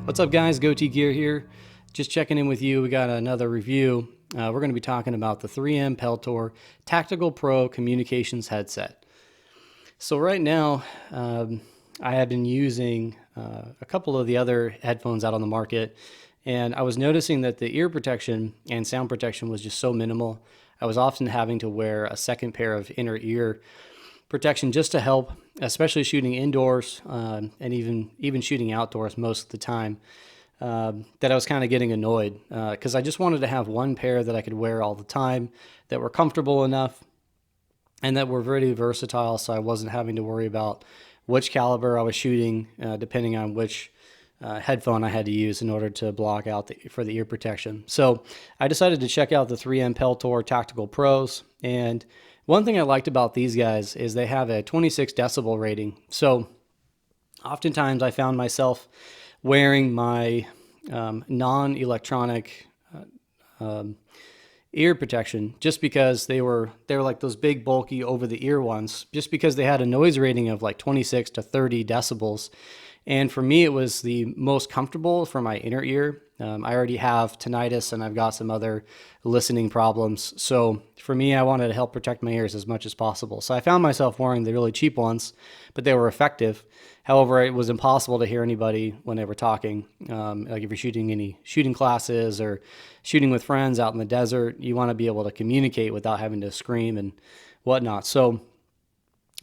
What's up, guys? Goatee Gear here. Just checking in with you. We got another review. We're going to be talking about the 3M Peltor Tactical Pro Communications Headset. So right now, I have been using a couple of the other headphones out on the market, and I was noticing that the ear protection and sound protection was just so minimal. I was often having to wear a second pair of inner ear protection just to help, especially shooting indoors and even shooting outdoors most of the time. That I was kind of getting annoyed because I just wanted to have one pair that I could wear all the time, that were comfortable enough and that were very versatile, so I wasn't having to worry about which caliber I was shooting depending on which headphone I had to use in order to block out for the ear protection. So I decided to check out the 3M Peltor Tactical Pros, and one thing I liked about these guys is they have a 26 decibel rating. So oftentimes I found myself wearing my non-electronic ear protection just because they were like those big bulky over the ear ones, just because they had a noise rating of like 26 to 30 decibels. And for me, it was the most comfortable for my inner ear. I already have tinnitus and I've got some other listening problems. So for me, I wanted to help protect my ears as much as possible. So I found myself wearing the really cheap ones, but they were effective. However, it was impossible to hear anybody when they were talking. Like if you're shooting any shooting classes or shooting with friends out in the desert, you want to be able to communicate without having to scream and whatnot. So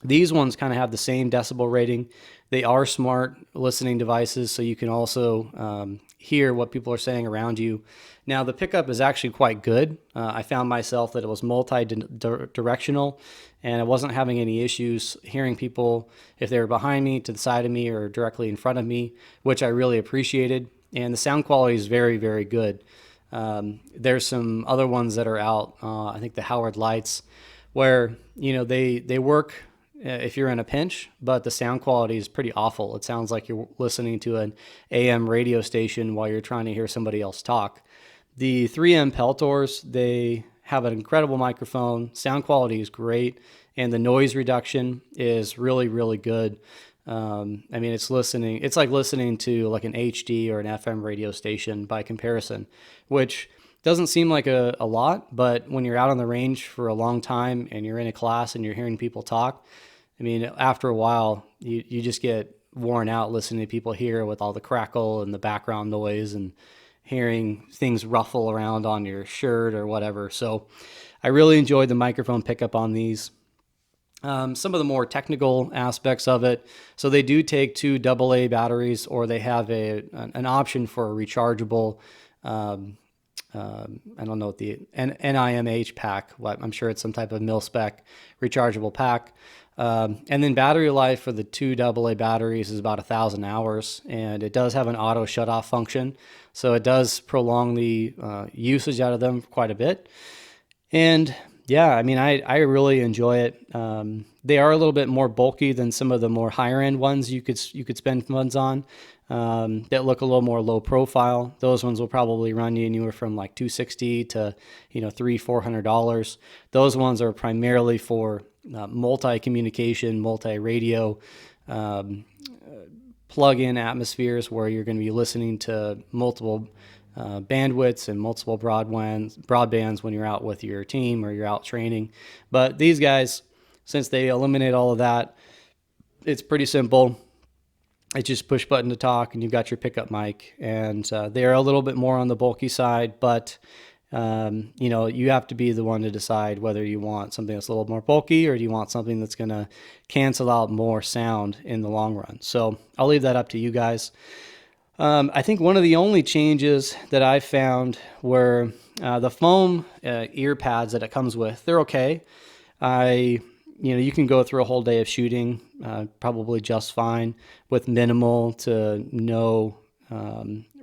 these ones kind of have the same decibel rating. They are smart listening devices, so you can also hear what people are saying around you. Now, the pickup is actually quite good. I found myself that it was multi-directional, and I wasn't having any issues hearing people if they were behind me, to the side of me, or directly in front of me, which I really appreciated. And the sound quality is very, very good. There's some other ones that are out, I think the Howard Lights, where they work if you're in a pinch, but the sound quality is pretty awful. It sounds like you're listening to an AM radio station while you're trying to hear somebody else talk. The 3M Peltors, they have an incredible microphone. Sound quality is great, and the noise reduction is really, really good. It's like listening to like an HD or an FM radio station by comparison, which doesn't seem like a lot, but when you're out on the range for a long time and you're in a class and you're hearing people talk, after a while, you just get worn out listening to people here with all the crackle and the background noise and hearing things ruffle around on your shirt or whatever. So I really enjoyed the microphone pickup on these. Some of the more technical aspects of it. So they do take two AA batteries, or they have an option for a rechargeable, I don't know what the NIMH pack, I'm sure it's some type of mil-spec rechargeable pack. And then battery life for the two AA batteries is about 1,000 hours, and it does have an auto shut-off function, so it does prolong the usage out of them quite a bit. And yeah, I really enjoy it. They are a little bit more bulky than some of the more higher-end ones you could spend funds on that look a little more low profile. Those ones will probably run you anywhere from like $260 to $300-400. Those ones are primarily for multi-communication, multi-radio, plug-in atmospheres where you're going to be listening to multiple bandwidths and multiple broadbands when you're out with your team or you're out training. But these guys, since they eliminate all of that, it's pretty simple. It's just push button to talk, and you've got your pickup mic. And they're a little bit more on the bulky side, but you have to be the one to decide whether you want something that's a little more bulky, or do you want something that's going to cancel out more sound in the long run. So I'll leave that up to you guys. I think one of the only changes that I found were the foam ear pads that it comes with. They're okay. You can go through a whole day of shooting probably just fine with minimal to no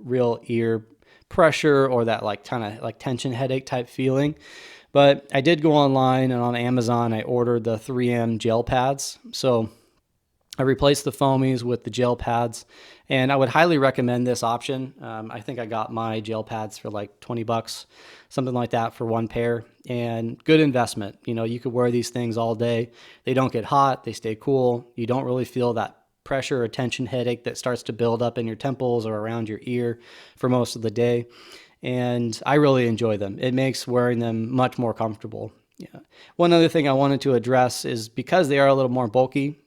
real ear pressure or that kind of tension headache type feeling. But I did go online, and on Amazon I ordered the 3M gel pads. So I replaced the foamies with the gel pads, and I would highly recommend this option. I think I got my gel pads for like $20, something like that, for one pair, and good investment. You could wear these things all day. They don't get hot. They stay cool. You don't really feel that pressure or tension headache that starts to build up in your temples or around your ear for most of the day. And I really enjoy them. It makes wearing them much more comfortable. Yeah. One other thing I wanted to address is because they are a little more bulky,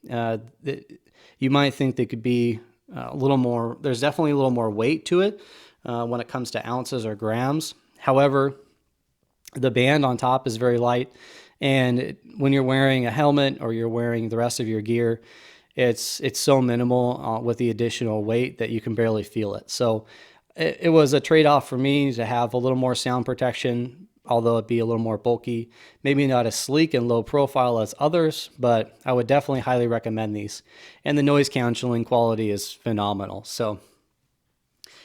you might think they could be a little more, there's definitely a little more weight to it when it comes to ounces or grams. However, the band on top is very light, and when you're wearing a helmet or you're wearing the rest of your gear, it's so minimal with the additional weight that you can barely feel it. So it was a trade-off for me to have a little more sound protection, although it be a little more bulky, maybe not as sleek and low profile as others, but I would definitely highly recommend these. And the noise canceling quality is phenomenal. So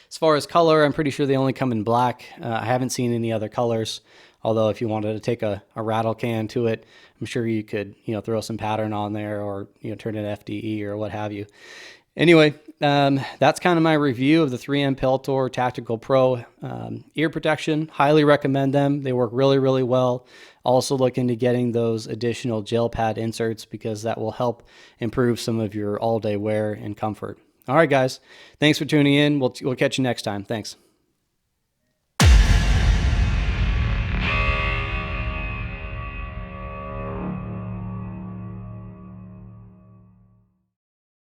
as far as color, I'm pretty sure they only come in black. I haven't seen any other colors. Although if you wanted to take a rattle can to it, I'm sure you could, throw some pattern on there or, turn it FDE or what have you. Anyway, that's kind of my review of the 3M Peltor Tactical Pro ear protection. Highly recommend them. They work really, really well. Also look into getting those additional gel pad inserts because that will help improve some of your all-day wear and comfort. All right, guys. Thanks for tuning in. We'll catch you next time. Thanks.